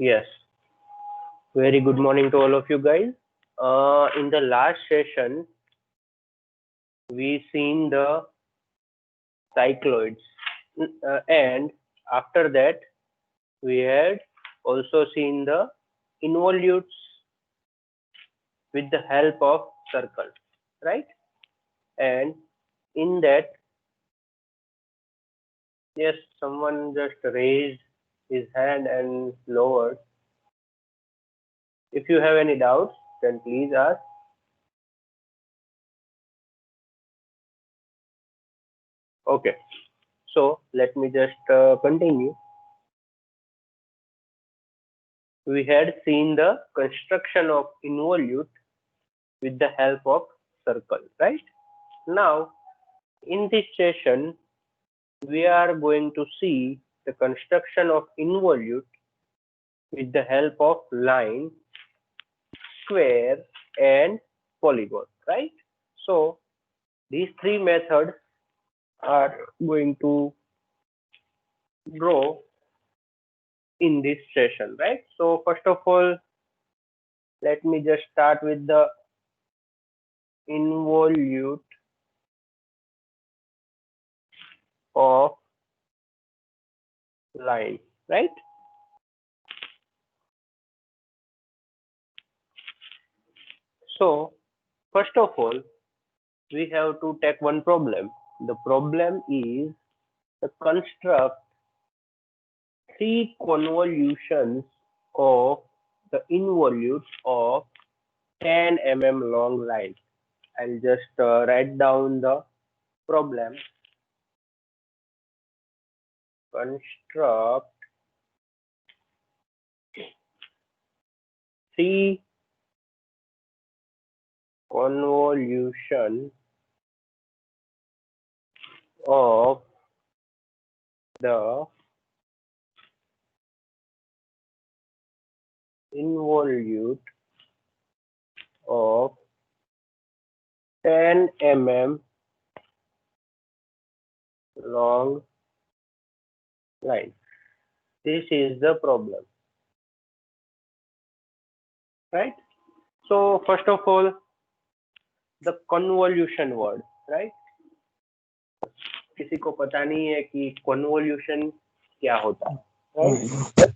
Yes, very good morning to all of you guys. In the last session, we seen the cycloids, and after that, we had also seen the involutes with the help of circles, right? And in that, yes, someone just raised his hand and lowered. If you have any doubts, then please ask. Okay, so let me just continue. We had seen the construction of involute with the help of circle, right? Now, in this session, we are going to see the construction of involute with the help of line, square, and polygon, right? So, these three methods are going to draw in this session, right? So, first of all, let me just start with the involute of line, right? So, first of all, we have to take one problem. The problem is to construct three convolutions of the involutes of 10 long line. I'll just write down the problem. Construct three convolution of the involute of 10 long line. This is the problem, right? So first of all, the convolution word, right? किसी को पता नहीं है कि convolution क्या होता है, right?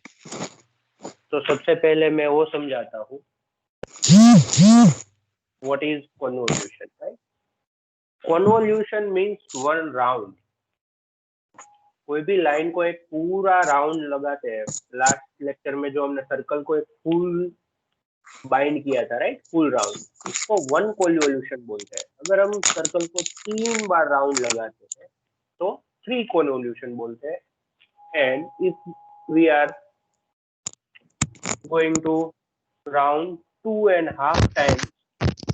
तो सबसे पहले मैं वो समझाता हूँ what is convolution, right? Convolution means one round. कोई भी लाइन को एक पूरा राउंड लगाते हैं. लास्ट लेक्चर में जो हमने सर्कल को एक फुल बाइंड किया था, राइट, फुल राउंड, इसको वन कॉन्वोल्यूशन बोलते हैं. अगर हम सर्कल को 3 बार राउंड लगाते हैं तो 3 कॉन्वोल्यूशन बोलते हैं. And if we are going to round 2.5 times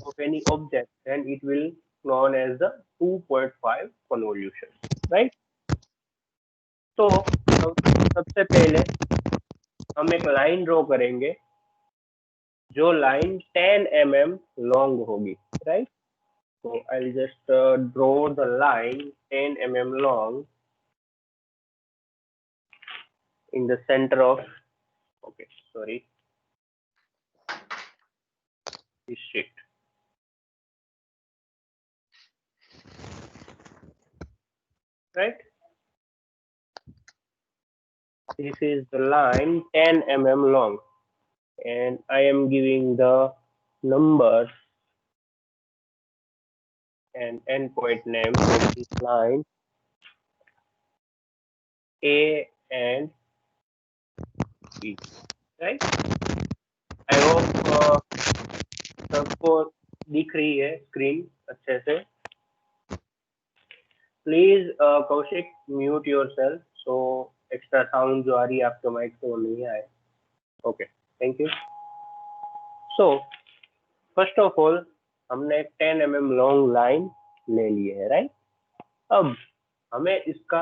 of any object, then it will known as the 2.5 convolution, right? तो सबसे पहले हम एक लाइन ड्रॉ करेंगे जो लाइन 10 लॉन्ग होगी, right? So I'll just draw the line 10 long in the center of, okay, sorry, this sheet. Right? This is the line 10 long, and I am giving the numbers and endpoint name of this line A and B. Right? I hope सबको दिख रही है screen अच्छे से. Please Kaushik mute yourself so extra sound जो आ रही है आपके माइक से वो नहीं आए. Okay, thank you. So first of all हमने एक 10 लॉन्ग लाइन ले ली है, राइट? अब हमें इसका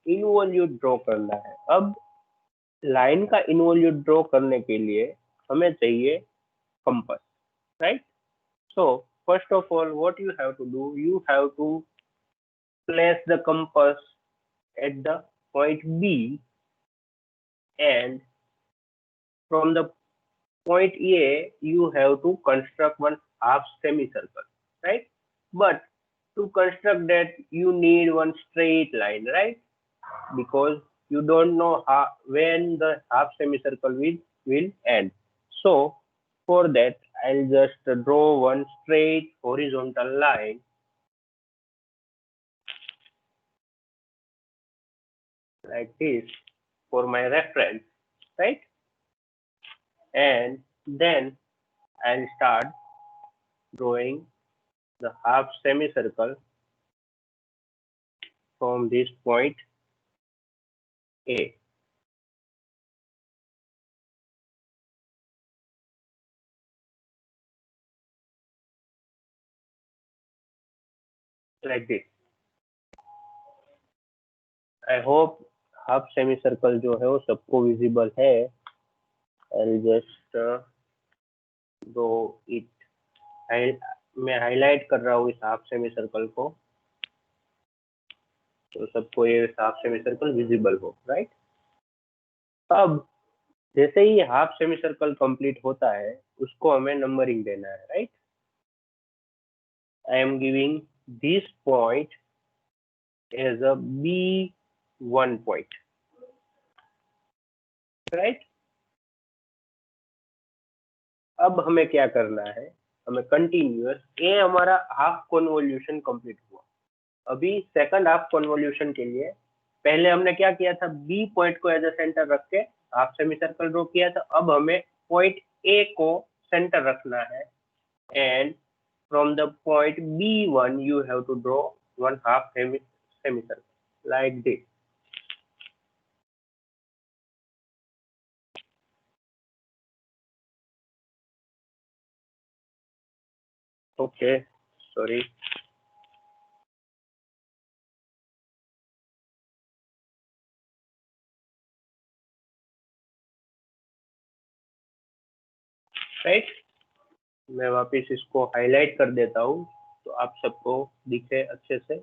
इनवॉल्यूट ड्रॉ करना है. अब लाइन का इनवॉल्यूट ड्रॉ करने के लिए हमें चाहिए compass, right? So first of all, what you have to do, you have to place the compass at the point B and from the point A, you have to construct one half semicircle, right? But to construct that, you need one straight line, right? Because you don't know when the half semicircle will end. So for that, I'll just draw one straight horizontal line like this for my reference, right? And then I'll start drawing the half semicircle from this point A. Like this. I hope half semi circle जो है वो सबको visible है. I'll just draw it. मैं highlight कर रहा हूँ इस हाफ सेमी सर्कल को, तो सबको ये हाफ सेमी सर्कल विजिबल हो, राइट? अब जैसे ही हाफ सेमी सर्कल कंप्लीट होता है उसको हमें नंबरिंग देना है, right? I am giving this point as a B1 point, right? अब हमें क्या करना है, हमें कंटिन्यूअस, ये हमारा हाफ कन्वोल्यूशन कंप्लीट हुआ. अभी सेकंड हाफ कन्वोल्यूशन के लिए पहले हमने क्या किया था, बी पॉइंट को एज ए सेंटर रख के हाफ सेमी सर्कल ड्रॉ किया था. अब हमें पॉइंट ए को सेंटर रखना है, and from the point B1 you have to draw one half semicircle like this. Okay, sorry. Right, मैं वापस इसको हाईलाइट कर देता हूँ तो आप सबको दिखे अच्छे से.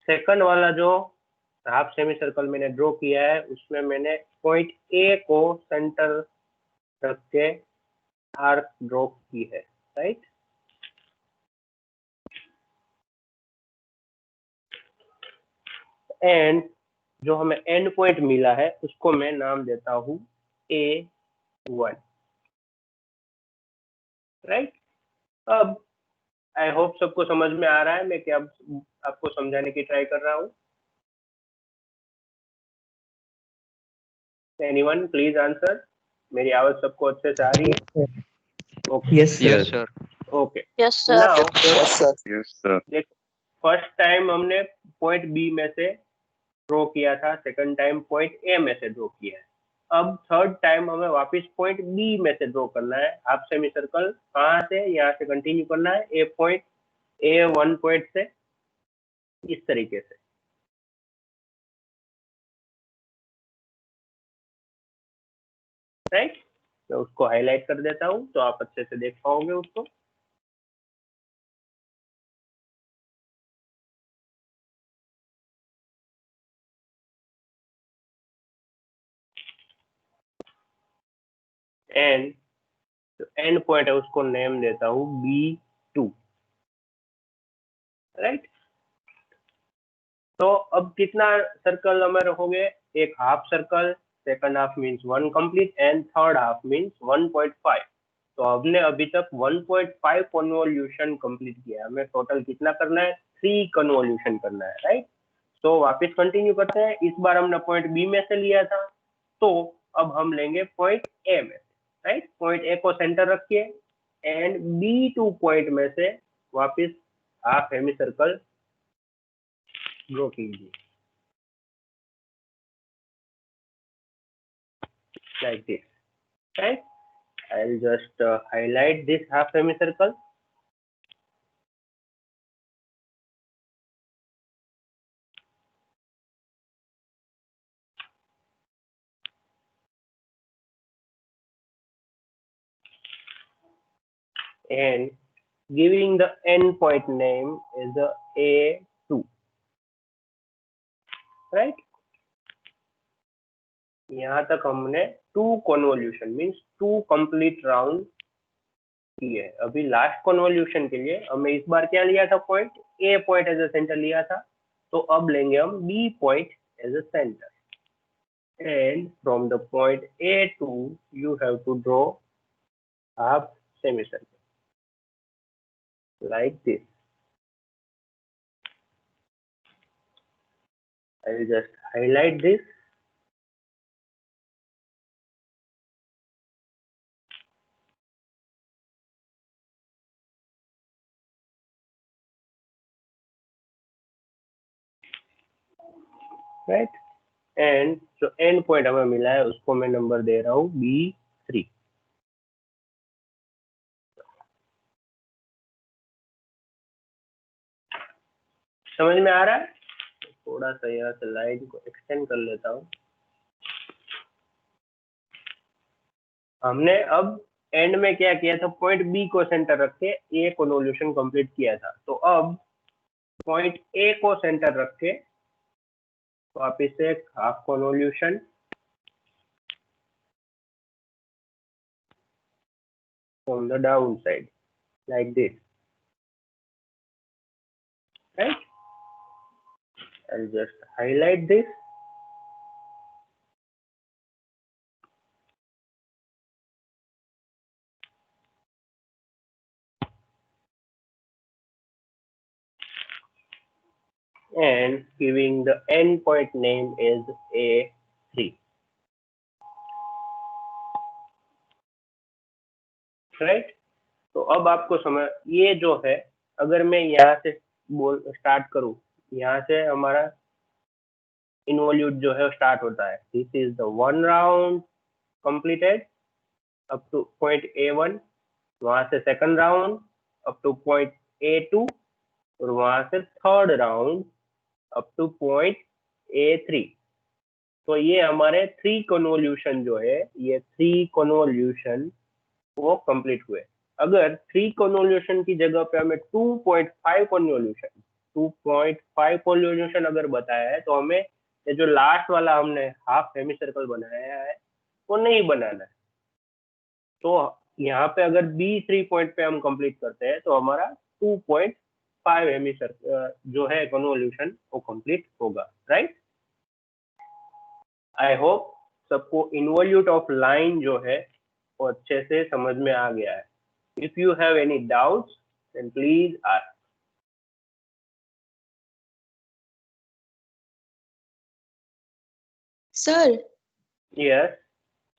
सेकंड वाला जो हाफ सेमी सर्कल मैंने ड्रॉ किया है उसमें मैंने पॉइंट ए को सेंटर रख के आर्क ड्रॉ की है, राइट? एंड जो हमें एंड पॉइंट मिला है उसको मैं नाम देता हूँ A1, राइट? अब आई होप सबको समझ में आ रहा है मैं क्या आपको समझाने की ट्राई कर रहा हूँ. Anyone please answer. मेरी आवाज सबको अच्छे से आ रही है? Okay. Yes, sir. Yes, sir. Okay. Yes, sir. Now Yes, sir. Yes, sir. First time हमने पॉइंट बी में से ड्रॉ किया था, सेकंड टाइम पॉइंट ए में से ड्रॉ किया है. अब थर्ड टाइम हमें वापस पॉइंट बी में से ड्रॉ करना है हाफ सेमी सर्कल. कहाँ से? यहाँ से कंटिन्यू करना है A1 पॉइंट से, इस तरीके से, राइट? मैं उसको हाईलाइट कर देता हूँ तो आप अच्छे से देख पाओगे उसको. एंड एंड पॉइंट है उसको नेम देता हूँ B2, राइट? तो अब कितना सर्कल हमें रखोगे? एक half circle, second half means 1 complete and third half means 1.5. तो हमने अभी तक 1.5 कन्वोल्यूशन कंप्लीट किया है. हमें टोटल कितना करना है? 3 कन्वोल्यूशन करना है, राइट? तो वापस कंटिन्यू करते हैं. इस बार हमने पॉइंट बी में से लिया था, तो अब हम लेंगे पॉइंट ए में, राइट? पॉइंट ए को सेंटर रखिए एंड B2 पॉइंट में से वापस हाफ हेमी सर्कल ड्रॉ कीजिए like this, right? I'll just highlight this half semicircle. And giving the end point name is the A2, right? यहाँ तक हमने 2 कन्वोल्यूशन मीन्स 2 कंप्लीट राउंड किए। अभी लास्ट कन्वोल्यूशन के लिए हमें इस बार क्या लिया था, point A point as a center लिया था, तो अब लेंगे हम B point as a center, and from the point A to you have to draw half semicircle like this. I will just highlight this. Right, and जो end point हमें मिला है उसको मैं नंबर दे रहा हूँ B3. समझ में आ रहा है? थोड़ा सा यहाँ से लाइन को एक्सटेंड कर लेता हूँ। हमने अब एंड में क्या किया था, पॉइंट बी को सेंटर रख के ए कन्वोल्यूशन कंप्लीट किया था, तो अब पॉइंट ए को सेंटर रख के वापिस से एक half convolution from the down side like this. Right, I'll just highlight this. And giving the endpoint name is A3. Right? तो अब आपको समझ, ये जो है अगर मैं यहाँ से बोल स्टार्ट करूँ, यहाँ से हमारा इन्वोल्यूट जो है स्टार्ट होता है, this is the 1 round completed up two point A1, वहां से second round up two point A2 और वहां से third round up two point A3. तो ये हमारे 3 कन्वोल्यूशन जो है, ये 3 कन्वोल्यूशन वो कंप्लीट हुए। अगर 3 कन्वोल्यूशन की जगह पे हमें 2.5 कन्वोल्यूशन अगर बताया है, तो हमें ये जो लास्ट वाला हमने हाफ हेमी सर्कल बनाया है वो नहीं बनाना है। तो यहाँ पे अगर B3 पॉइंट पे हम कंप्लीट करते हैं तो हमारा 2.5 हेमी सर्कल जो है कन्वोल्यूशन वो कंप्लीट होगा। राइट, आई होप सबको इन्वोल्यूट ऑफ लाइन जो है वो अच्छे से समझ में आ गया है। If you have any doubts then please ask. Sir yes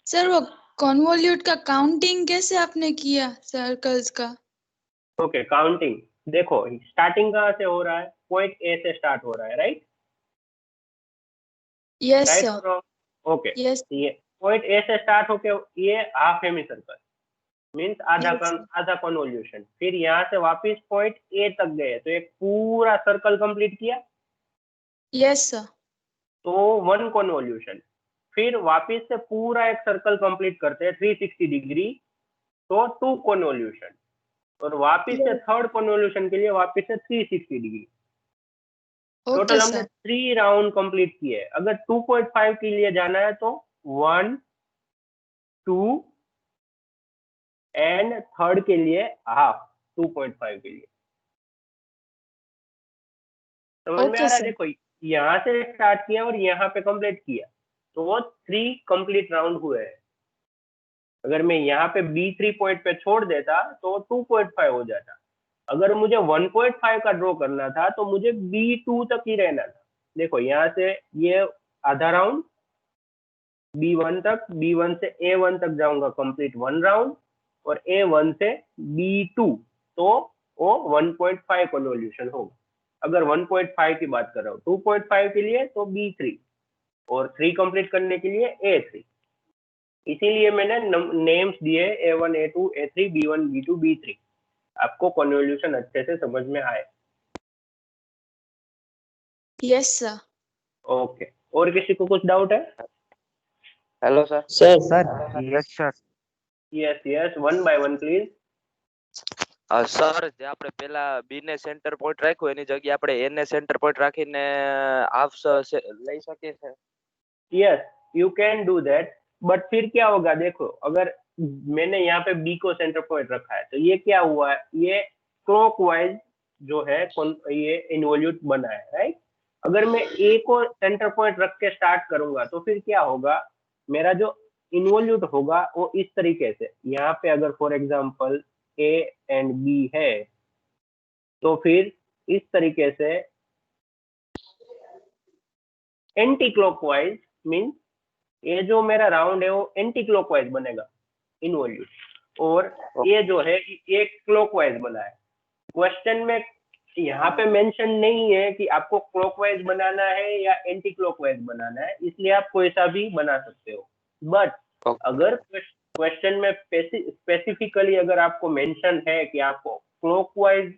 sir वो कॉन्वोल्यूट का काउंटिंग कैसे आपने किया सर्कल्स का? ओके, काउंटिंग देखो, स्टार्टिंग कहाँ से हो रहा है, पॉइंट ए से स्टार्ट हो रहा है। Right yes right sir, okay, yes ये पॉइंट ए से स्टार्ट होके ये half hemi circle means yes आधा कन्वोल्यूशन, फिर यहाँ से वापस पॉइंट ए तक गए तो एक पूरा सर्कल कंप्लीट किया, यस सर, तो 1 कन्वोल्यूशन, फिर वापस से पूरा एक सर्कल कंप्लीट करते हैं 360 डिग्री, तो 2 कन्वोल्यूशन, और वापस से थर्ड कन्वोल्यूशन के लिए वापस से 360 डिग्री। टोटल ओके हमने सर, 3 राउंड कंप्लीट किए। अगर 2.5 के लिए जाना है तो 1 2 एंड थर्ड के लिए हाफ 2.5 के लिए। समझ में आ ओके रहा है? सर, देखो, यहाँ से स्टार्ट किया और यहाँ पे कंप्लीट किया, तो वो 3 कंप्लीट राउंड हुए हैं। अगर मैं यहाँ पे B3 पॉइंट पे छोड़ देता तो 2.5 हो जाता। अगर मुझे 1.5 का ड्रॉ करना था तो मुझे B2 तक ही रहना था। देखो, यहाँ से ये आधा राउंड B1 तक, B1 से A1 तक जाऊंगा कंप्लीट 1 राउंड, और A1 से B2 तो वो 1.5 कन्वोल्यूशन होगा। अगर 1.5 की बात कर रहा हूँ 2.5 के लिए तो B3, और 3 कंप्लीट करने के लिए A3। इसीलिए मैंने नेम्स दिए A1 A2 A3 B1 B2 B3, आपको कन्वोल्यूशन अच्छे से समझ में आए। Yes sir. ओके, और किसी को कुछ डाउट है? Hello sir. Sir yes sir. Yes yes, 1 by 1 please. Sir, જે આપણે પેલા બી ને સેન્ટર પોઈન્ટ રાખ્યું એની જગ્યાએ આપણે એ ને સેન્ટર પોઈન્ટ રાખીને હાફ લઈ શકીએ છે? Yes, you can do that, but फिर क्या होगा देखो, अगर मैंने यहाँ पे बी को सेंटर पॉइंट रखा है तो ये क्या हुआ है, ये क्लॉकवाइज जो है ये इन्वॉल्यूट बना है, राइट। अगर मैं ए को सेंटर पॉइंट रख के स्टार्ट करूंगा तो फिर क्या होगा, मेरा जो इन्वॉल्यूट होगा वो इस तरीके से, यहाँ पे अगर for example A and B है तो फिर इस तरीके से एंटी क्लॉकवाइज मीन्स ये जो मेरा राउंड है वो एंटी क्लॉकवाइज बनेगा इन्वॉल्यूट, और ये जो है ये क्लॉकवाइज बना है। क्वेश्चन में यहाँ पे मेंशन नहीं है कि आपको क्लॉकवाइज बनाना है या एंटी क्लॉकवाइज बनाना है, इसलिए आप कोई सा भी बना सकते हो। बट अगर क्वेश्चन में स्पेसिफिकली अगर आपको मेंशन है कि आपको क्लॉकवाइज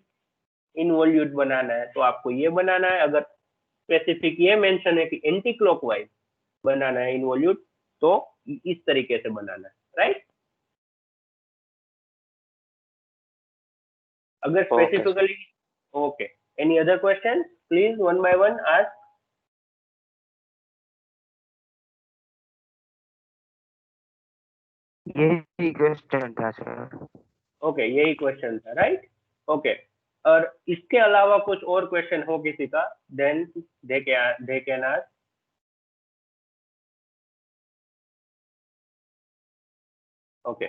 इन्वॉल्यूट बनाना है तो आपको ये बनाना है, अगर स्पेसिफिक ये मेंशन है कि एंटी क्लॉकवाइज बनाना है इन्वॉल्यूट तो इस तरीके से बनाना है, राइट। अगर specifically okay, any other question please one by one ask. यही क्वेश्चन था सर। ओके, यही क्वेश्चन था, राइट। ओके, और इसके अलावा कुछ और क्वेश्चन हो किसी का, then they can ask. Okay,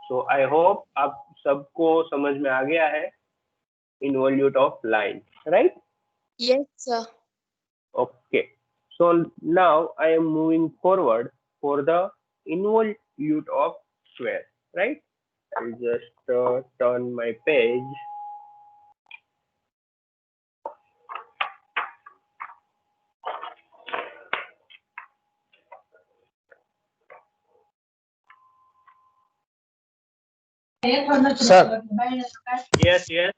so I hope आप सबको समझ में आ गया है involute of line, right. Yes, sir. Okay, so now I am moving forward for the involute of square, right. I'll just turn my page. Sir, Yes, yes.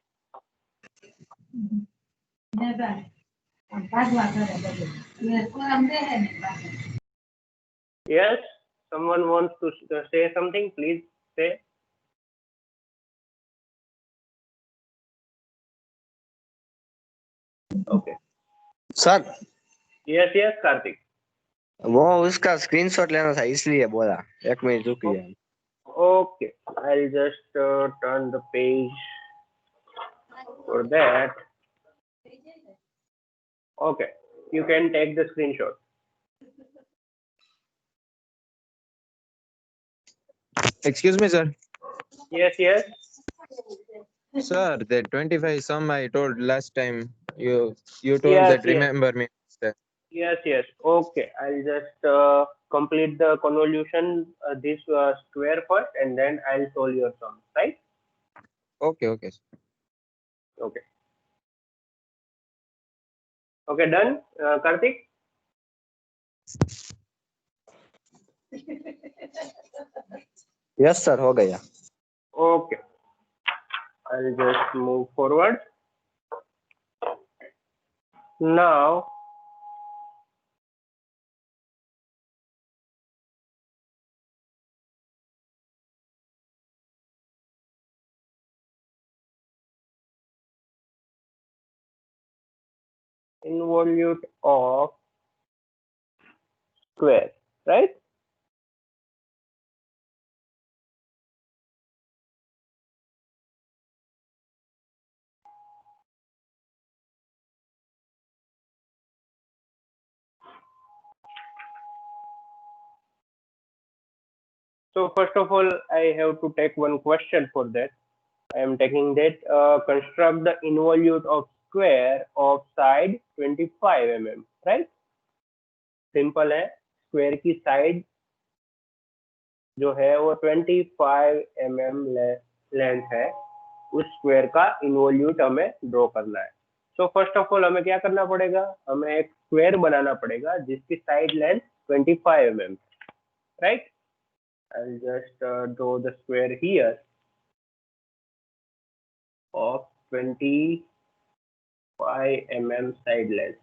Yes, someone wants to say something, please say. Okay. Sir Yes, yes, Karthik. वो उसका screenshot लेना था इसलिए बोला। एक minute रुकिए। Okay, I'll just turn the page for that. Okay, you can take the screenshot. Excuse me, sir. Yes, yes. Sir, the 25 sum I told last time, you told Yes, that yes. remember me. Sir. Yes, yes. Okay, I'll just complete the convolution, this square first, and then I'll solve your sum, right? Okay, okay. Sir. Okay. Okay, done, Karthik? Yes sir हो गया। Okay. I'll just move forward. Now, involute of square, right? So first of all, I have to take one question for that. I am taking that, construct the involute of square of side 25 mm, right? Simple है, square की side जो है वो 25 mm length है, उस square का involute हमें draw करना है। सो फर्स्ट ऑफ ऑल हमें क्या करना पड़ेगा, हमें एक स्क्वायर बनाना पड़ेगा जिसकी side length 25 mm, right. I'll just draw the square here of 25 mm side length.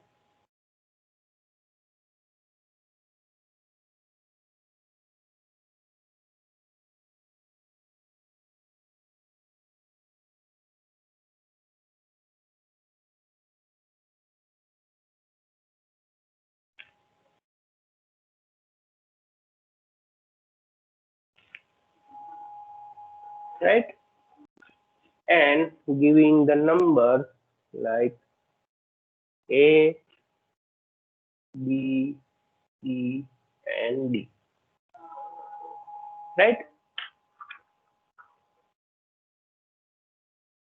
right? And giving the numbers like A, B, E and D, right?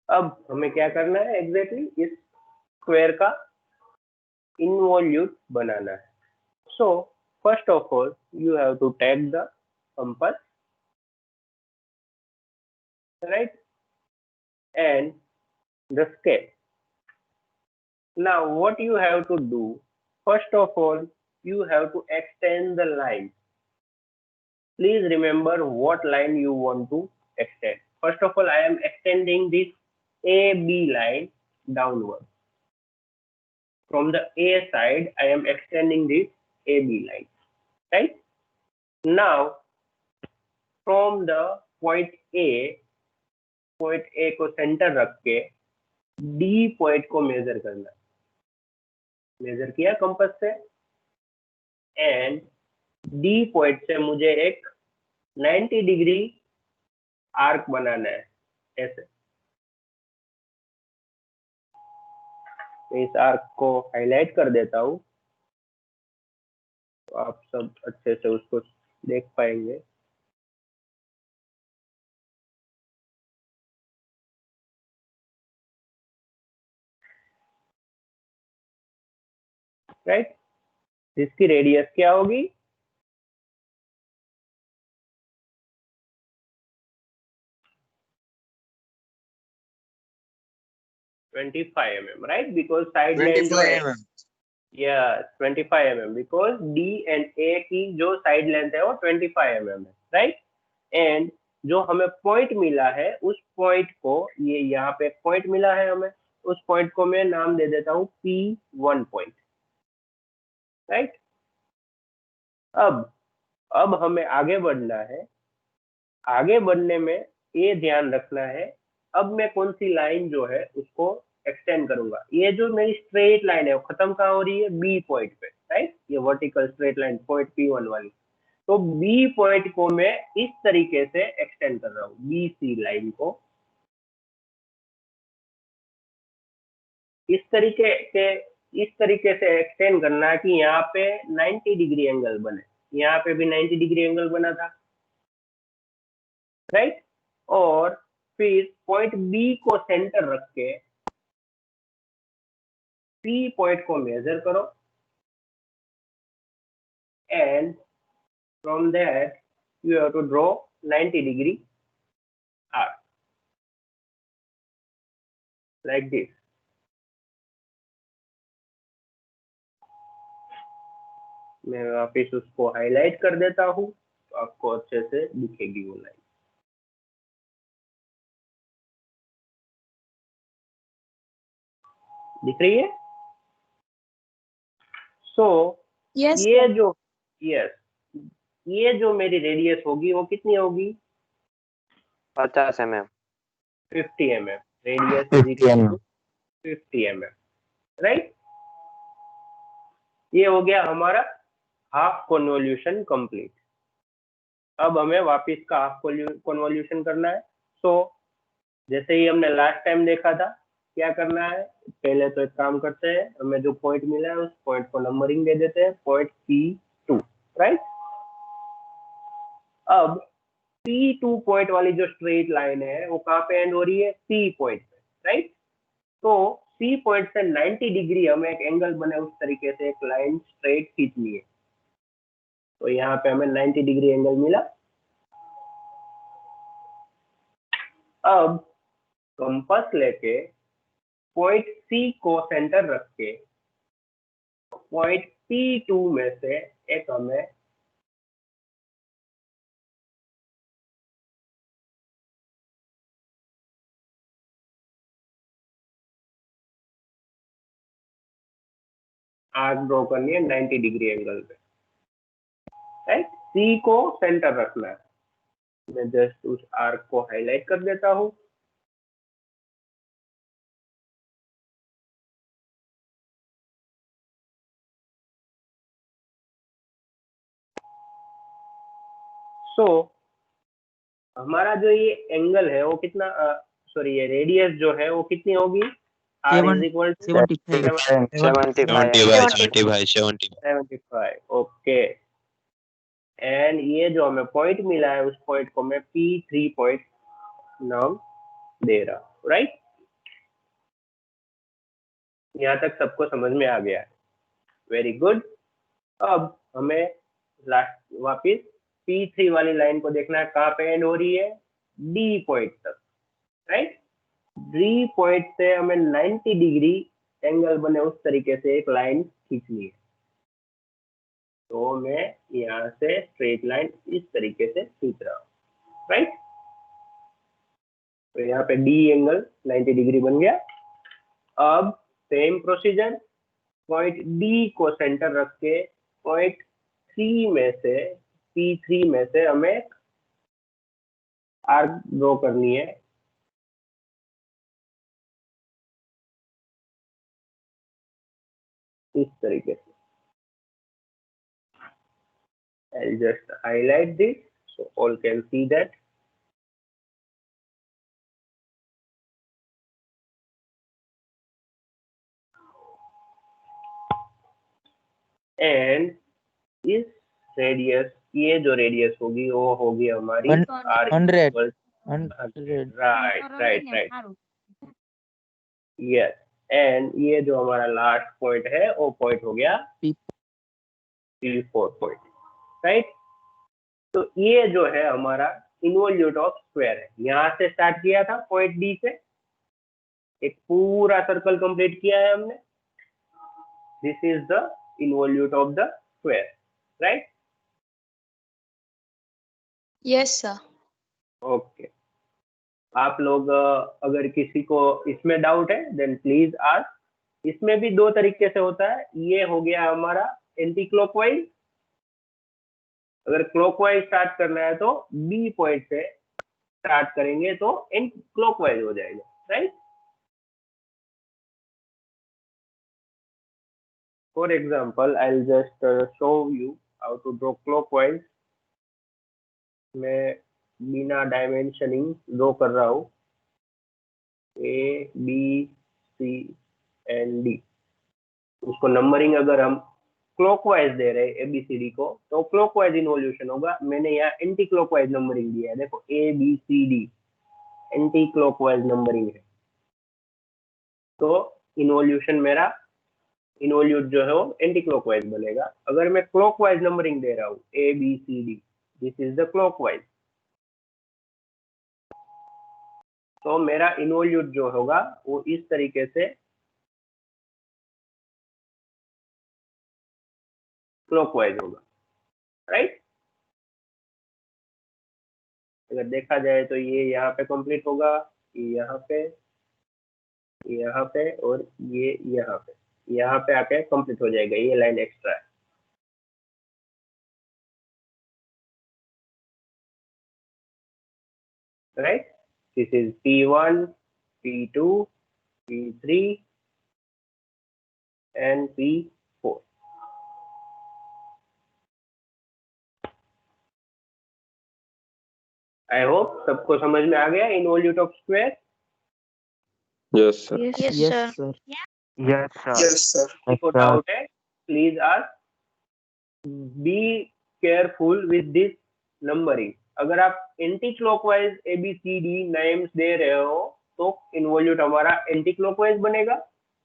अब हमें क्या करना है एग्जैक्टली इस स्क्वायर का इनवॉल्यूट बनाना है. So first of all you have to take the compass, right, and the scale. Now what you have to do, first of all you have to extend the line. Please remember what line you want to extend. First of all I am extending this AB line downward. From the A side I am extending this AB line, right? Now from the point A को center रख के D point को major करना. Major किया compass से and D point से मुझे एक 90 डिग्री आर्क बनाना है ऐसे. तो इस आर्क को हाईलाइट कर देता हूँ तो आप सब अच्छे से उसको देख पाएंगे. राइट, जिसकी रेडियस क्या होगी 25 mm, right? Because side line जो है 25 mm, because D and A की जो साइड लेंथ है वो 25 mm है, राइट? एंड जो हमें पॉइंट मिला है उस पॉइंट को, ये यहाँ पे पॉइंट मिला है हमें, उस पॉइंट को मैं नाम दे देता हूँ P1 पॉइंट, राइट? अब हमें आगे बढ़ना है. आगे बढ़ने में ये ध्यान रखना है अब मैं कौन सी लाइन जो है उसको एक्सटेंड करूंगा. ये जो मेरी स्ट्रेट लाइन है वो खत्म कहाँ हो रही है बी पॉइंट पे, राइट? ये vertical straight line point P1 वाली. तो बी पॉइंट को मैं इस तरीके से एक्सटेंड कर रहा हूँ, बी सी लाइन को इस तरीके से एक्सटेंड करना है कि यहाँ पे 90 डिग्री एंगल बने. यहाँ पे भी 90 डिग्री एंगल बना था, राइट? और फिर पॉइंट बी को सेंटर रख के पी पॉइंट को मेजर करो and from that you have to draw 90 degree arc like this. मैं वापिस उसको हाईलाइट कर देता हूँ तो आपको अच्छे से दिखेगी वो लाइन. दिख रही है? सो यस ये जो मेरी रेडियस होगी वो कितनी होगी 50 mm. 50 mm. Radius is equal to 50 mm, right? ये हो गया हमारा हाफ कन्वोल्यूशन कंप्लीट. अब हमें वापस का हाफ कन्वोल्यूशन करना है. सो जैसे ही हमने लास्ट टाइम देखा था क्या करना है, पहले तो एक काम करते हैं, हमें जो पॉइंट मिला है उस पॉइंट को नंबरिंग दे देते हैं, पॉइंट P2, राइट? अब P2 पॉइंट वाली जो स्ट्रेट लाइन है वो कहाँ पे एंड हो रही है C पॉइंट पे, राइट? तो C पॉइंट से 90 डिग्री हमें एक एंगल बने उस तरीके से एक लाइन स्ट्रेट खींचनी है. तो यहाँ पे हमें 90 डिग्री एंगल मिला. अब कंपास लेके पॉइंट C को सेंटर रख के पॉइंट P2 में से एक हमें आर्क ड्रॉ करनी है 90 डिग्री एंगल पे, राइट? C को सेंटर रखना है. मैं जस्ट उस आर्क को हाईलाइट कर देता हूँ. सो हमारा जो ये एंगल है वो कितना, सॉरी ये रेडियस जो है वो कितनी होगी, r is equal to 75 75। Okay, and ये जो हमें पॉइंट मिला है उस पॉइंट को मैं P3 पॉइंट नाम दे रहा हूँ, राइट। यहाँ तक सबको समझ में आ गया है, वेरी गुड। अब हमें लास्ट वापिस P3 वाली लाइन को देखना है कहाँ पे एंड हो रही है, D पॉइंट तक, राइट। D पॉइंट से हमें 90 डिग्री एंगल बने उस तरीके से एक लाइन खींचनी है। तो मैं यहाँ से स्ट्रेट लाइन इस तरीके से खींच रहा हूँ, राइट। तो यहाँ पे D एंगल 90 डिग्री बन गया। अब सेम प्रोसीजर, पॉइंट D को सेंटर रख के पॉइंट 3 में से P3 में से हमें आर्क ड्रॉ करनी है इस तरीके से। I'll just highlight this so all can see that. And इस रेडियस, ये जो रेडियस होगी वो होगी हमारी r 100 right right right, yes. And ये जो हमारा लास्ट पॉइंट है वो पॉइंट हो गया P4 पॉइंट, राइट। तो ये जो है हमारा इन्वोल्यूट ऑफ स्क्वायर है। यहाँ से स्टार्ट किया था पॉइंट D से, एक पूरा सर्कल कंप्लीट किया है हमने। This is the involute of the square, right. Yes sir. Okay, आप लोग अगर किसी को इसमें डाउट है देन प्लीज आस्क। इसमें भी दो तरीके से होता है। ये हो गया हमारा एंटी क्लॉकवाइज, अगर क्लॉकवाइज स्टार्ट करना है तो बी पॉइंट से स्टार्ट करेंगे तो एंटी क्लॉकवाइज हो जाएगा, राइट। For example I will just show you how to draw clockwise. मैं बिना डायमेंशनिंग ड्रॉ कर रहा हूँ A B C and D। उसको नंबरिंग अगर हम क्लॉकवाइज दे रहे हैं ABCD को तो क्लॉकवाइज इन्वोल्यूशन होगा। मैंने यहाँ एंटी क्लॉकवाइज नंबरिंग दिया है, देखो ABCD एंटी क्लॉकवाइज नंबरिंग है। तो इन्वोल्यूशन मेरा, इन्वोल्यूट जो है वो एंटी क्लॉकवाइज बनेगा। अगर मैं क्लॉकवाइज नंबरिंग दे रहा हूँ ABCD, this is the clockwise, तो मेरा इन्वोल्यूट जो होगा वो इस तरीके से क्लॉकवाइज होगा, राइट। अगर देखा जाए तो ये यहाँ पे कंप्लीट होगा, ये यहाँ पे और ये यहाँ पे आके कंप्लीट हो जाएगा। ये लाइन एक्स्ट्रा है, right. This is P1 P2 P3 and P4। I hope सबको समझ में आ गया involute of square. Yes, sir. Yes, sir. Yes sir. किसी को डाउट है please ask. Be careful with this numbering. अगर आप एंटी क्लॉकवाइज ABCD नेम्स दे रहे हो तो इन्वोल्यूट हमारा एंटी क्लॉकवाइज बनेगा।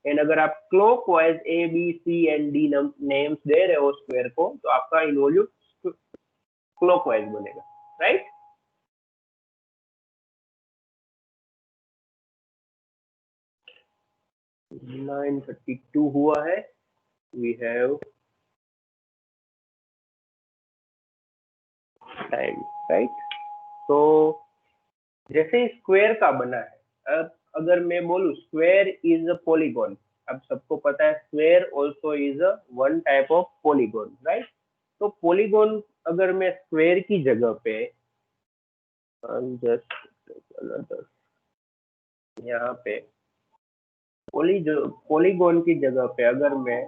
एंड अगर आप clockwise ABC and D names दे रहे हो स्क्वायर को तो आपका इन्वोल्यूट क्लॉकवाइज बनेगा, राइट। Line 32 हुआ है। We have time, right? तो जैसे स्क्वायर का बना है, अब अगर मैं बोलूं स्क्वायर इज अ पॉलीगॉन, अब सबको पता है square also is a one type of polygon, right. तो पॉलीगॉन अगर मैं स्क्वायर की जगह पे जस्ट यहाँ पे पॉलीगॉन की जगह पे अगर मैं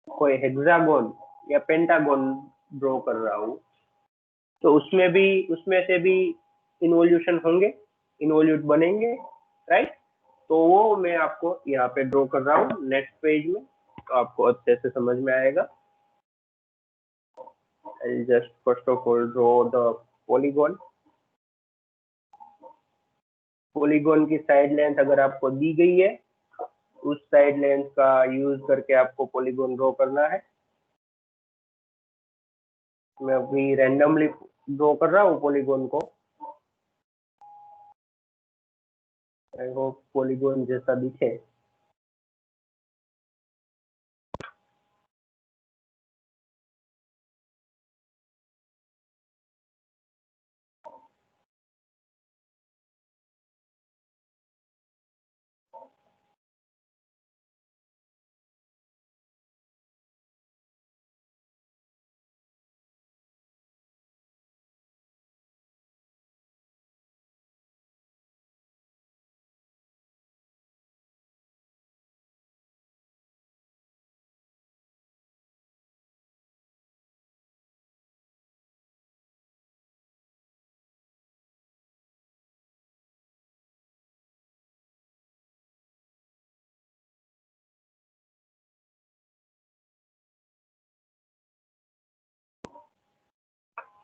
कोई हेक्सागोन या पेंटागोन ड्रॉ कर रहा हूँ तो उसमें से भी इन्वोल्यूशन होंगे, इन्वोल्यूट बनेंगे, राइट। तो वो मैं आपको यहाँ पे ड्रॉ कर रहा हूँ नेक्स्ट पेज में, तो आपको अच्छे से समझ में आएगा। I'll just first of all draw the polygon. Polygon की साइड लेंथ अगर आपको दी गई है, उस साइड लेंथ का यूज करके आपको पॉलीगॉन ड्रॉ करना है। मैं अभी रैंडमली ड्रॉ कर रहा हूँ पॉलीगॉन को। आई होप पॉलीगॉन जैसा दिखे।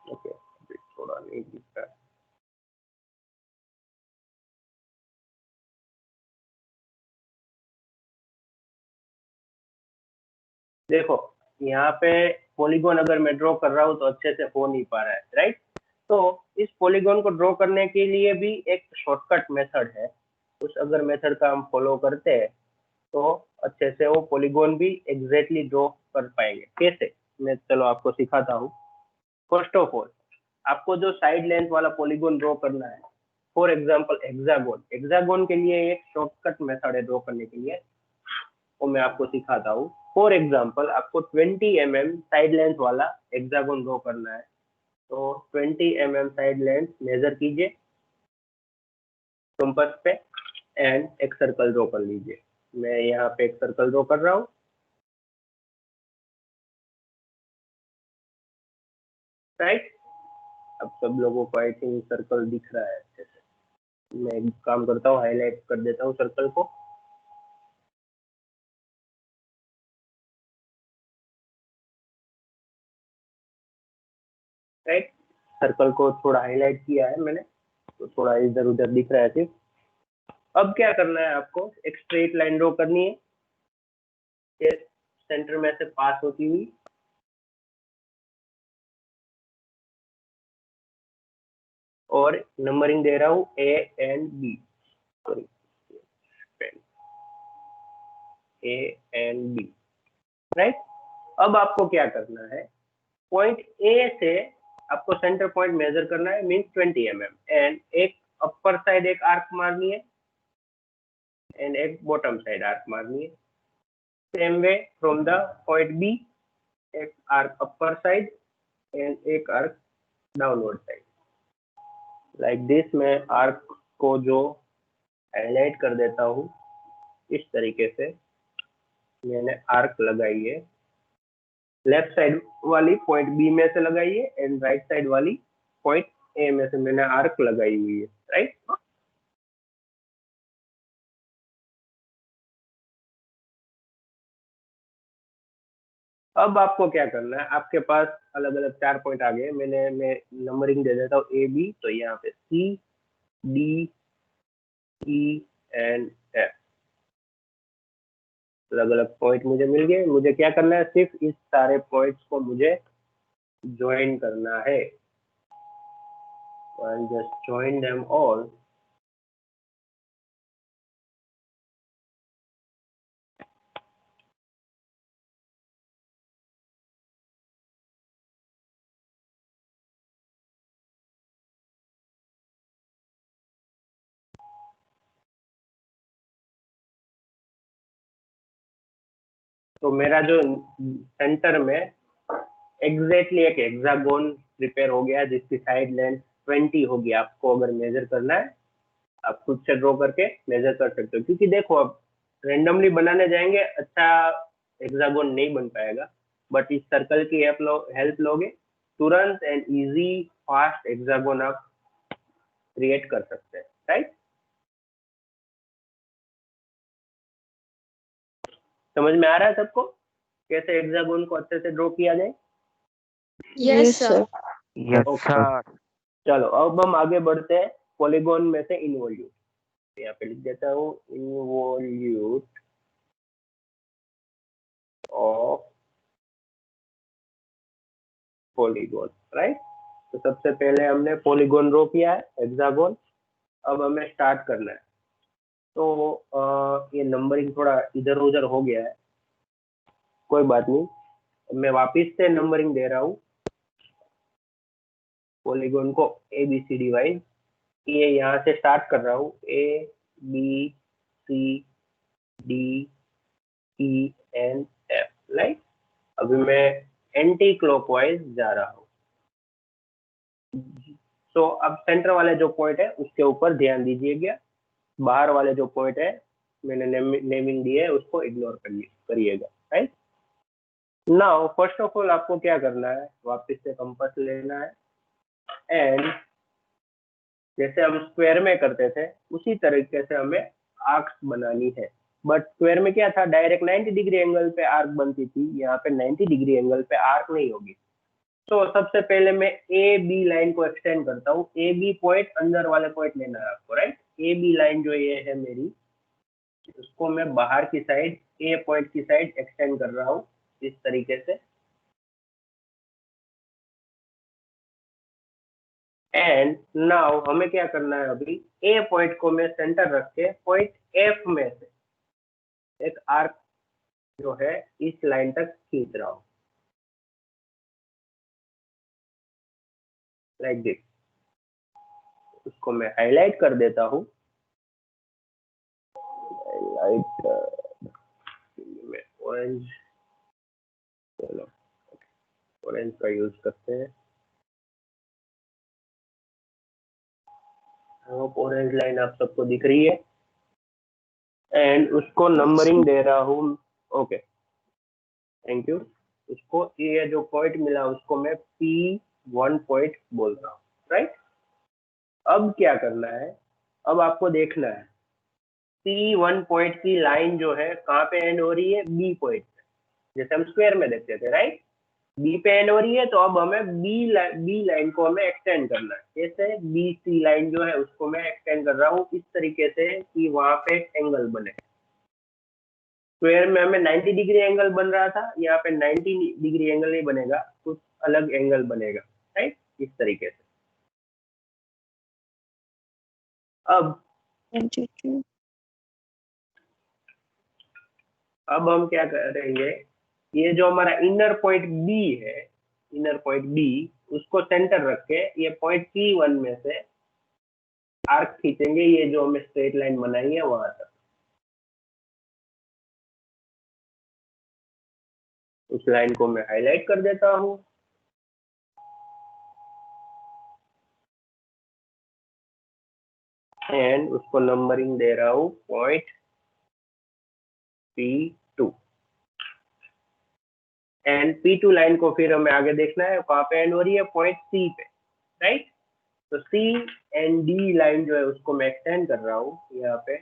ओके, थोड़ा नहीं दिख रहा है। देखो यहाँ पे पॉलीगॉन अगर मैं ड्रॉ कर रहा हूँ तो अच्छे से हो नहीं पा रहा है, राइट। तो इस पॉलीगॉन को ड्रॉ करने के लिए भी एक शॉर्टकट मेथड है। उस अगर मेथड का हम फॉलो करते हैं तो अच्छे से वो पॉलीगॉन भी एग्जैक्टली ड्रॉ कर पाएंगे। कैसे, मैं चलो आपको सिखाता हूँ। फर्स्ट ऑफ ऑल आपको जो साइड लेंथ वाला पॉलीगॉन ड्रॉ करना है, फॉर एग्जांपल हेक्सागोन के लिए एक शॉर्टकट मेथड है ड्रॉ करने के लिए, वो मैं आपको सिखाता हूँ। फॉर एग्जांपल आपको 20 mm साइड लेंथ वाला हेक्सागोन ड्रॉ करना है, तो 20 mm साइड लेंथ मेजर कीजिए कंपास पे एंड एक सर्कल ड्रॉ कर लीजिए। मैं यहाँ पे एक सर्कल ड्रॉ कर रहा हूँ, राइट। अब सब लोगों को आई थिंक सर्कल दिख रहा है अच्छे से। मैं एक काम करता हूँ, हाईलाइट कर देता हूँ सर्कल को। राइट, सर्कल को थोड़ा हाईलाइट किया है मैंने, तो थोड़ा इधर उधर दिख रहा है सिर्फ। अब क्या करना है, आपको एक स्ट्रेट लाइन ड्रॉ करनी है, ये सेंटर में से पास होती हुई, और नंबरिंग दे रहा हूँ A and B, sorry A and B, right. अब आपको क्या करना है, पॉइंट ए से आपको सेंटर पॉइंट मेजर करना है, मींस 20 mm, एंड एक अपर साइड एक आर्क मारनी है एंड एक बॉटम साइड आर्क मारनी है। Same way from the point B, एक आर्क अपर साइड एंड एक arc downward side, like this. मैं आर्क को जो हाईलाइट कर देता हूँ, इस तरीके से मैंने आर्क लगाई है। लेफ्ट साइड वाली पॉइंट बी में से लगाई है एंड राइट साइड वाली पॉइंट ए में से मैंने आर्क लगाई हुई है, राइट। अब आपको क्या करना है, आपके पास अलग अलग 4 पॉइंट आ गए। मैं नंबरिंग दे देता हूँ ए बी, तो यहाँ पे C D E and F, अलग अलग पॉइंट मुझे मिल गए। मुझे क्या करना है, सिर्फ इस सारे पॉइंट्स को मुझे ज्वाइन करना है। I'll just join them all. तो मेरा जो सेंटर में एग्जैक्टली एक हेक्सागोन प्रिपेयर हो गया, जिसकी साइड लेंथ 20 होगी। आपको अगर मेजर करना है, आप खुद से ड्रॉ करके मेजर कर सकते हो, क्योंकि देखो अब रेंडमली बनाने जाएंगे अच्छा हेक्सागोन नहीं बन पाएगा, बट इस सर्कल की हेल्प लोगे तुरंत एंड इजी फास्ट हेक्सागोन आप क्रिएट कर सकते हैं, राइट। समझ में आ रहा है सबको कैसे हेक्सागोन को अच्छे से ड्रॉ किया जाए? Yes sir. Yes Okay. Sir. चलो अब हम आगे बढ़ते हैं पॉलीगॉन में से इनवॉल्यूट। यहाँ पे लिख देता हूँ इनवॉल्यूट ऑफ पॉलीगॉन, राइट। तो सबसे पहले हमने पॉलीगॉन ड्रॉ किया है हेक्सागोन। अब हमें स्टार्ट करना है। तो ये नंबरिंग थोड़ा इधर उधर हो गया है, कोई बात नहीं, मैं वापिस से नंबरिंग दे रहा हूँ पॉलीगॉन को ABCD वाइज। ये यहाँ से स्टार्ट कर रहा हूँ ABCDENF, राइट। अभी मैं एंटी क्लॉकवाइज जा रहा हूँ। तो अब सेंटर वाले जो पॉइंट है उसके ऊपर ध्यान दीजिएगा, बाहर वाले जो पॉइंट है मैंने नेमिंग दी है उसको इग्नोर करिएगा, right. Now first of all आपको क्या करना है, वापस से कंपास लेना है एंड जैसे हम स्क्वायर में करते थे उसी तरीके से हमें आर्क्स बनानी है। बट स्क्वायर में क्या था, डायरेक्ट 90 डिग्री एंगल पे आर्क बनती थी, यहाँ पे 90 डिग्री एंगल पे आर्क नहीं होगी। तो सबसे पहले मैं ए बी लाइन को एक्सटेंड करता हूँ। ए बी पॉइंट अंदर वाले पॉइंट लेना है आपको, राइट। ए बी लाइन जो ये है मेरी, उसको मैं बाहर की साइड ए पॉइंट की साइड एक्सटेंड कर रहा हूँ इस तरीके से। एंड नाउ हमें क्या करना है, अभी ए पॉइंट को मैं सेंटर रख के पॉइंट एफ में से एक आर्क जो है इस लाइन तक खींच रहा हूँ, लाइक दिस। उसको मैं हाईलाइट कर देता हूँ, हाईलाइट में ऑरेंज, चलो ऑरेंज का यूज करते हैं। ऑरेंज लाइन आप सबको दिख रही है एंड उसको नंबरिंग दे रहा हूँ। Okay, thank you. उसको ये जो पॉइंट मिला उसको मैं P1 पॉइंट बोल रहा हूँ, राइट। अब क्या करना है, अब आपको देखना है P1 पॉइंट की लाइन जो है कहाँ पे एंड हो रही है, बी पॉइंट पे, जैसे हम स्क्वायर में देखते थे, राइट। बी पे एंड हो रही है, तो अब हमें बी लाइन को हमें एक्सटेंड करना है। जैसे BC लाइन जो है उसको मैं एक्सटेंड कर रहा हूँ इस तरीके से कि वहां पे एंगल बने। स्क्वायर में हमें 90 डिग्री एंगल बन रहा था, यहाँ पे 90 डिग्री एंगल नहीं बनेगा, कुछ अलग एंगल बनेगा, राइट, इस तरीके से। अब हम क्या करेंगे, ये जो हमारा इनर पॉइंट बी है, इनर पॉइंट बी, उसको सेंटर रख के ये पॉइंट P1 में से आर्क खींचेंगे, ये जो हमें स्ट्रेट लाइन बनाई है वहां तक। उस लाइन को मैं हाईलाइट कर देता हूँ एंड उसको नंबरिंग दे रहा हूँ point P2। And P2 line को फिर हमें आगे देखना है कहाँ पे एंड हो रही है, पॉइंट C पे, राइट। तो C एंड D लाइन जो है उसको मैं एक्सटेंड कर रहा हूँ यहाँ पे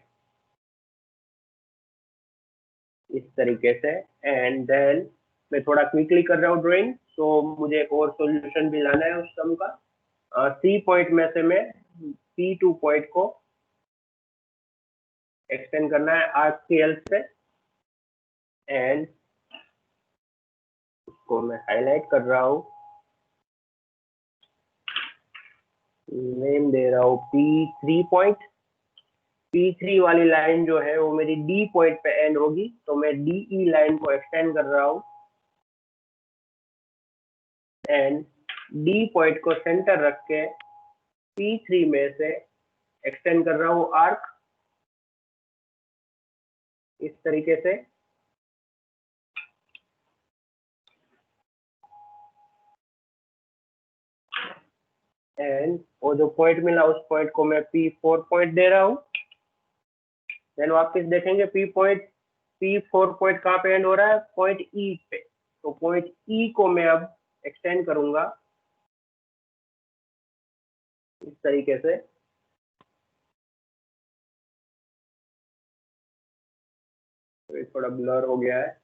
इस तरीके से। एंड देन मैं थोड़ा क्विकली कर रहा हूँ ड्राइंग, तो मुझे एक और सॉल्यूशन भी लाना है उस सम का। C पॉइंट में से मैं P2 पॉइंट को एक्सटेंड करना है आर्क की हेल्प से एंड उसको मैं हाईलाइट कर रहा हूँ, नेम दे रहा हूँ P3 पॉइंट। P3 वाली लाइन जो है वो मेरी D पॉइंट पे एंड होगी, तो मैं DE लाइन को एक्सटेंड कर रहा हूँ एंड D पॉइंट को सेंटर रख के P3 में से एक्सटेंड कर रहा हूँ आर्क इस तरीके से। एंड वो जो पॉइंट मिला उस पॉइंट को मैं P4 पॉइंट दे रहा हूँ। देन वापस देखेंगे P4 पॉइंट कहाँ पे एंड हो रहा है, पॉइंट E पे। तो पॉइंट E को मैं अब एक्सटेंड करूंगा इस तरीके से। तो ये थोड़ा ब्लर हो गया है।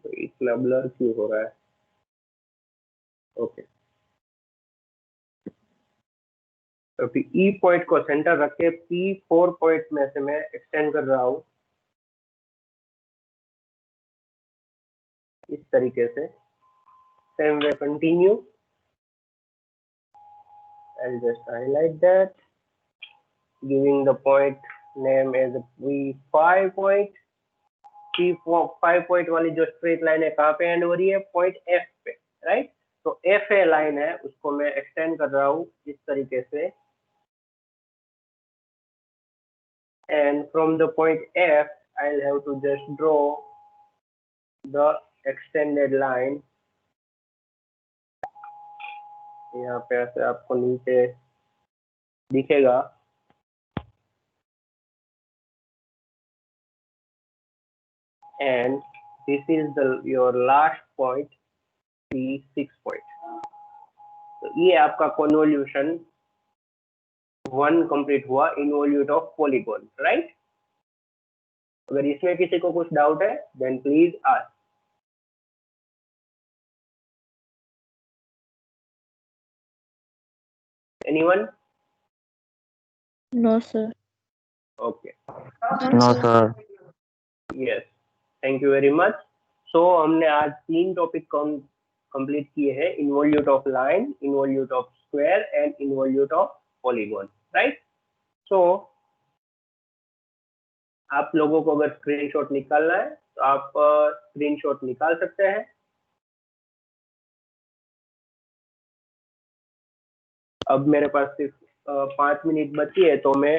तो इतना ब्लर क्यों हो रहा है? ओके, तो ई पॉइंट को सेंटर रख के P4 पॉइंट में से मैं एक्सटेंड कर रहा हूँ इस तरीके से। Same way continue. I'll just highlight that, giving the point name as P5 point। P5 point वाली जो स्ट्रेट लाइन है कहाँ पे एंड हो रही है? पॉइंट F पे, राइट। तो F ए लाइन है, उसको मैं एक्सटेंड कर रहा हूँ इस तरीके से। And from the point F, I'll have to just draw the extended line। यहाँ पे ऐसे आपको नीचे दिखेगा। And this is your last point, P6 point। तो ये आपका कन्वोल्यूशन 1 कंप्लीट हुआ, इन्वोल्यूट ऑफ पॉलीगॉन, राइट। अगर इसमें किसी को कुछ डाउट है then please ask. Anyone? No sir. Okay, no sir. Yes, thank you very much. So हमने आज 3 टॉपिक कंप्लीट किए हैं, involute of line, involute of square and involute of polygon, right. So आप लोगों को अगर स्क्रीनशॉट निकालना है तो आप स्क्रीनशॉट निकाल सकते हैं। अब मेरे पास सिर्फ 5 मिनट बची है, तो मैं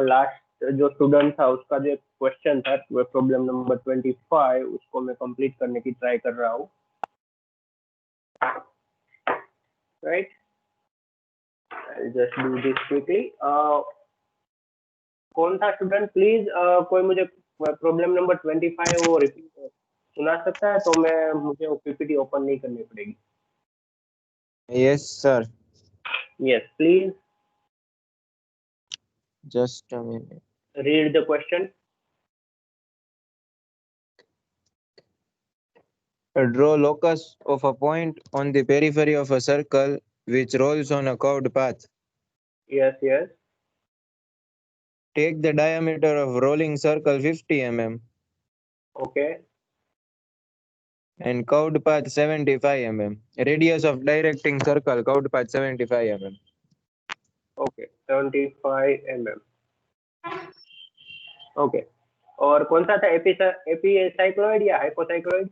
लास्ट जो स्टूडेंट था उसका जो क्वेश्चन था प्रॉब्लम नंबर 25 उसको मैं कंप्लीट करने की ट्राई कर रहा हूँ, right. I just do this quickly. कौन था स्टूडेंट? प्लीज कोई मुझे प्रॉब्लम नंबर 25 वो रिपीट सुना सकता है, तो मुझे वो पीपीटी ओपन नहीं करनी पड़ेगी। Yes, sir. Yes please Just a minute. Read the question. Draw locus of a point on the periphery of a circle which rolls on a curved path. Yes yes Take the diameter of rolling circle 50 mm okay and curved path 75 mm. Radius of directing circle curved path 75 mm. Okay 75 mm। Okay, और कौन सा था? एपीसाइक्लॉइड या हाइपोसाइक्लॉइड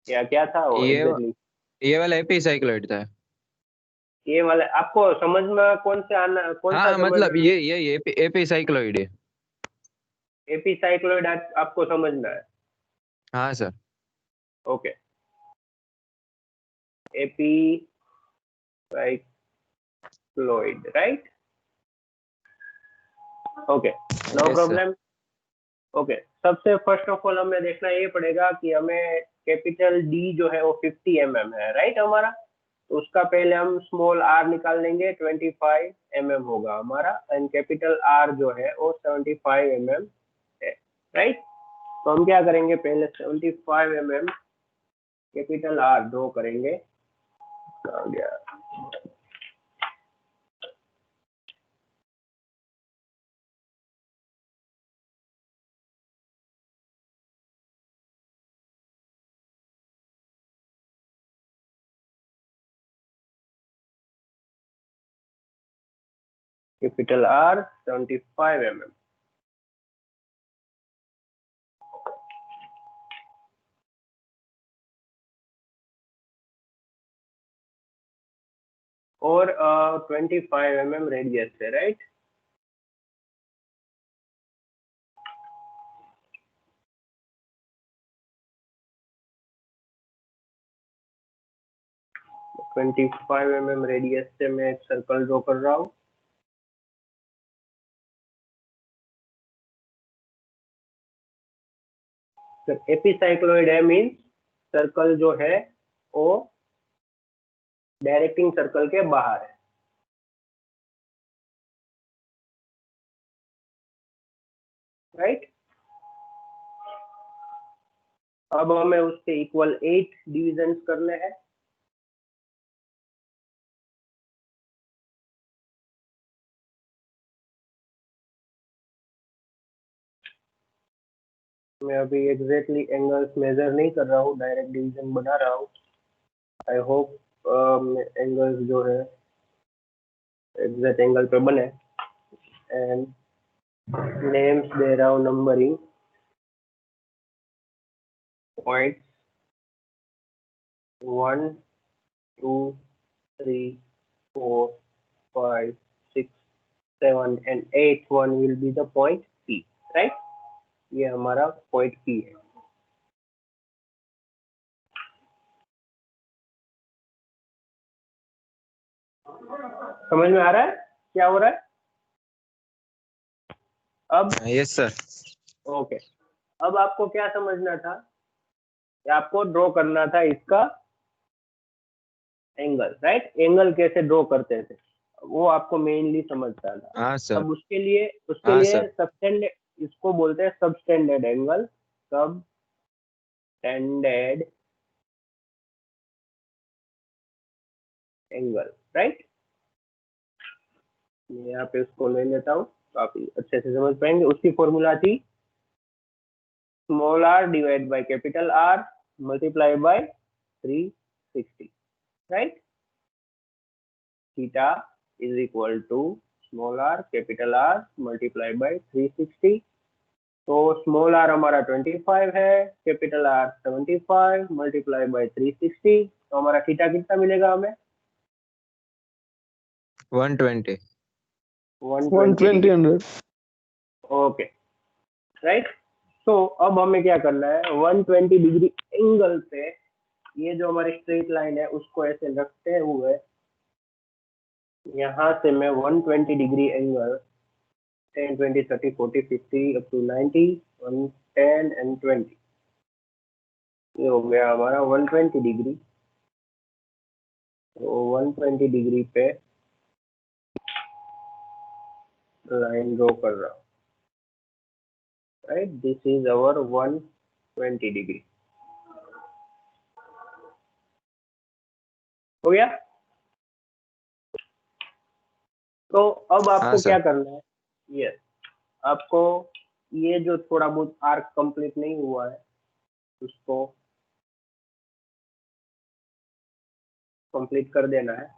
या क्या था वो ये एग्जैक्टली? ये वाला एपिसाइक्लॉइड था। ये वाला आपको समझ में कौन सा आना, कौन सा हाँ समझ? मतलब ये एपिसाइक्लॉइड है। एपीसाइक्लॉइड आपको समझना है? हाँ सर। Okay, epicycloid, right. Okay, no Yes, sir. Problem. Okay, सबसे फर्स्ट ऑफ ऑल हमें देखना ये पड़ेगा कि हमें कैपिटल डी जो है वो 50 mm है, राइट हमारा। तो उसका पहले हम स्मॉल आर निकाल लेंगे, 25 mm होगा हमारा, एंड कैपिटल आर जो है वो 75 mm है, राइट। तो हम क्या करेंगे, पहले 75 mm कैपिटल आर ड्रॉ करेंगे। आ गया। Capital R 75 mm। और 25 mm रेडियस है, राइट। 25 mm रेडियस से मैं एक सर्कल ड्रॉ कर रहा हूँ। फिर एपिसाइक्लोइड है मीन्स सर्कल जो है वो डायरेक्टिंग सर्कल के बाहर है, राइट। अब हमें उसके इक्वल 8 डिविजन्स करने हैं। मैं अभी एग्जैक्टली एंगल्स मेजर नहीं कर रहा हूँ, डायरेक्ट डिवीजन बना रहा हूँ। आई होप एंगल्स जो है एग्जैक्ट एंगल पे बने। एंड नेम्स दे रहा हूँ, numbering point 1 2 3 4 5 6 7 and 8 one will be the point P, right? ये हमारा पॉइंट P है। समझ में आ रहा है क्या हो रहा है? अब यस सर। ओके, अब आपको क्या समझना था? आपको ड्रॉ करना था इसका एंगल, राइट? एंगल कैसे ड्रॉ करते थे वो आपको मेनली समझना था। हाँ सर। अब उसके लिए हाँ सर। सबस्टैंडर्ड, इसको बोलते हैं substandard angle. Substandard angle, right. मैं यहाँ पे इसको ले लेता हूँ, काफी अच्छे से समझ पाएंगे। उसकी फॉर्मूला थी small r divide by capital R multiply by 360, right. Theta is equal to small r capital R multiply by 360। तो स्मॉल r हमारा 25 है, कैपिटल R 75 मल्टीप्लाई बाय 360। तो हमारा थीटा कितना मिलेगा हमें? 120। 120। Okay, right. तो अब हमें क्या करना है, 120 डिग्री एंगल पे ये जो हमारी स्ट्रेट लाइन है उसको ऐसे रखते हुए यहाँ से मैं 120 degree angle 10 20 30 40 50 up to 90 110 and 20, ये हो गया हमारा 120 डिग्री। तो 120 डिग्री पे लाइन ड्रॉ कर रहा हूँ, right. This is our 120 degree. हो गया? तो अब हाँ आपको सर। क्या करना है? यस, आपको ये जो थोड़ा बहुत आर्क कंप्लीट नहीं हुआ है उसको कंप्लीट कर देना है।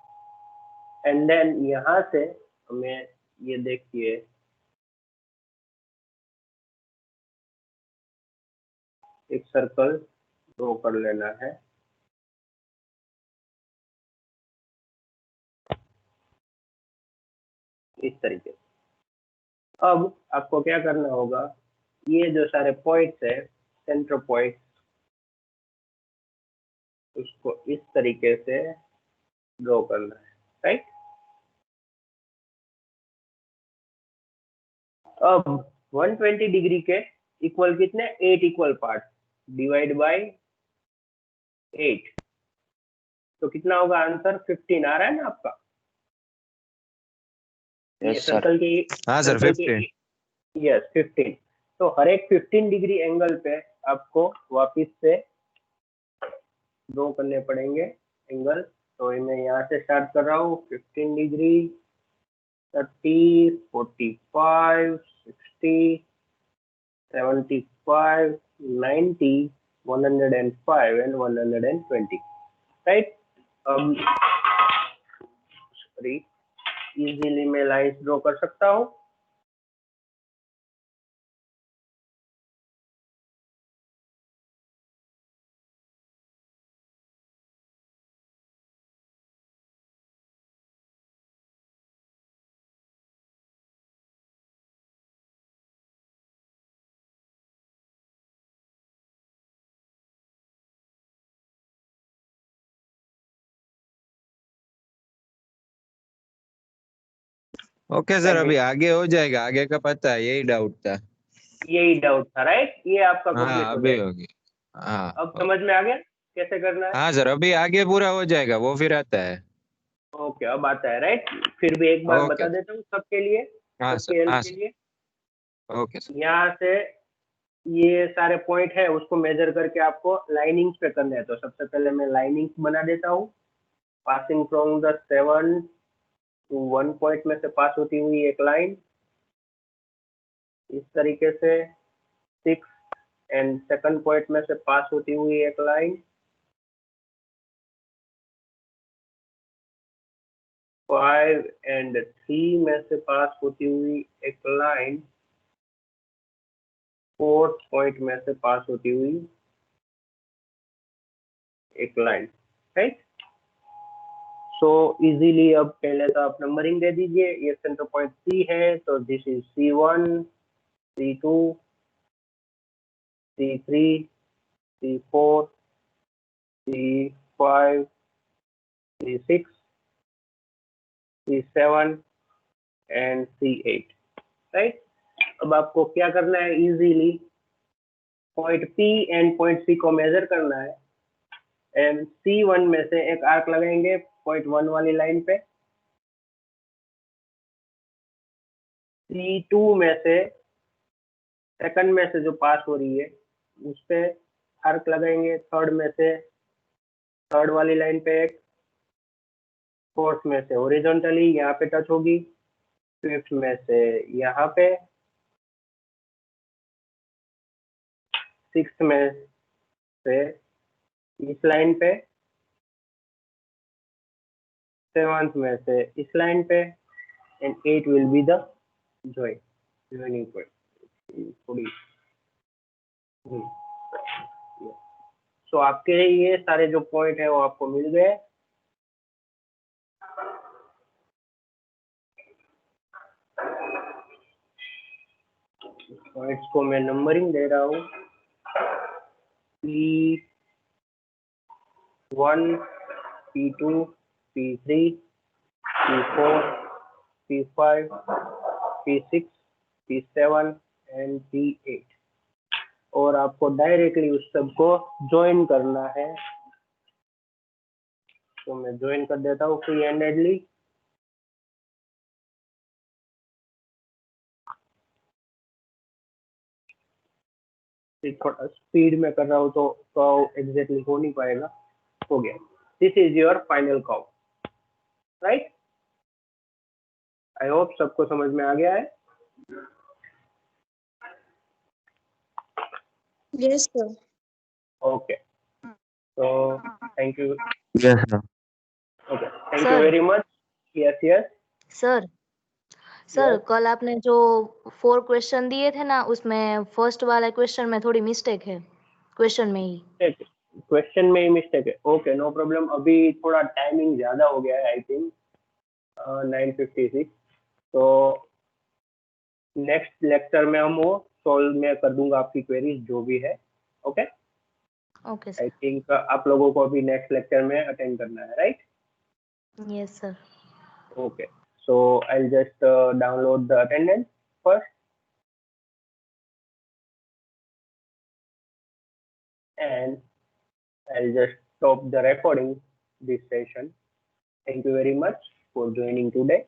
एंड देन यहाँ से हमें ये देखिए एक सर्कल ड्रॉ कर लेना है। इस तरीके से अब आपको क्या करना होगा, ये जो सारे पॉइंट्स है सेंटर पॉइंट, उसको इस तरीके से ड्रॉ करना है, राइट। अब 120 डिग्री के इक्वल कितने? 8 इक्वल पार्ट, डिवाइड बाय 8। तो कितना होगा आंसर? 15 आ रहा है ना आपका? ये यस सर। सर्कल की हाँ सर, सर्कल 15। की यस 15। तो हर एक 15 डिग्री एंगल पे आपको वापस से ड्रॉ करने पड़ेंगे एंगल। तो मैं यहाँ से स्टार्ट कर रहा हूँ 15 degree 30 45 60 75 90 105 and 120, right. Sorry, easily मैं लाइंस ड्रॉ कर सकता हूँ। ओके सर, अभी आगे हो जाएगा, आगे का पता है, यही डाउट था। यही डाउट था, राइट? ये आपका कंप्लीट हाँ हो अभी जाएगा। हो गया। हाँ अब समझ में आ गया कैसे करना है? हाँ सर, अभी आगे पूरा हो जाएगा, वो फिर आता है। ओके, अब आता है, राइट? फिर भी एक बार ओके बता देता हूँ सबके लिए, हाँ सबके सर, हेल्प हाँ के सर, लिए। Okay sir. यहाँ से ये सारे पॉइंट है, उसको मेजर करके आपको लाइनिंग्स पे करना है। तो सबसे पहले मैं लाइनिंग्स बना देता हूँ। Passing from the 7 to 1 point में से पास होती हुई एक लाइन, इस तरीके से 6 एंड सेकंड पॉइंट में से पास होती हुई एक लाइन, 5 एंड 3 में से पास होती हुई एक लाइन, 4th पॉइंट में से पास होती हुई एक लाइन, राइट? सो इजीली अब पहले तो आप नंबरिंग दे दीजिए। ये सेंटर पॉइंट सी है, तो this is C1, C2, C3, C4, C5, C6, C7 and C8, right? अब आपको क्या करना है, easily point P and point C को मेजर करना है एंड C1 में से एक आर्क लगाएंगे पॉइंट 1 वाली लाइन पे, C2 में से सेकंड में से जो पास हो रही है उस पे आर्क लगाएंगे, थर्ड में से थर्ड वाली लाइन पे एक, फोर्थ में से हॉरिजॉन्टली यहाँ पे टच होगी, फिफ्थ में से यहाँ पे, सिक्स्थ में से इस लाइन पे, सेवंथ में से इस लाइन पे and 8 will be the joining point. थोड़ी सो आपके ये सारे जो पॉइंट है वो आपको मिल गए। पॉइंट्स को मैं नंबरिंग दे रहा हूँ, P1, P2, P3, P4, P5, P6, P7 and P8, और आपको डायरेक्टली उस सब को ज्वाइन करना है। तो मैं ज्वाइन कर देता हूँ फ्री हैंडेडली। थोड़ा स्पीड में कर रहा हूँ तो कर्व एग्जैक्टली हो नहीं पाएगा। हो गया, this is your final curve, right? I hope सबको समझ में आ गया है। Yes sir. ओके, तो thank you. Yes sir. Okay, thank you sir very much. Yes yes sir sir कल आपने जो 4 क्वेश्चन दिए थे ना, उसमें फर्स्ट वाला क्वेश्चन में थोड़ी मिस्टेक है, क्वेश्चन में ही। क्वेश्चन में ही मिस्टेक है। Okay, no problem. अभी थोड़ा टाइमिंग ज्यादा हो गया है, आई थिंक 9:56। तो नेक्स्ट लेक्चर में हम वो सॉल्व में कर दूंगा आपकी क्वेरीज जो भी है। Okay, okay I sir. Think आप लोगों को अभी नेक्स्ट लेक्चर में अटेंड करना है, right? Yes sir. Okay, so I'll just download the attendance first and I'll just stop the recording this session. Thank you very much for joining today.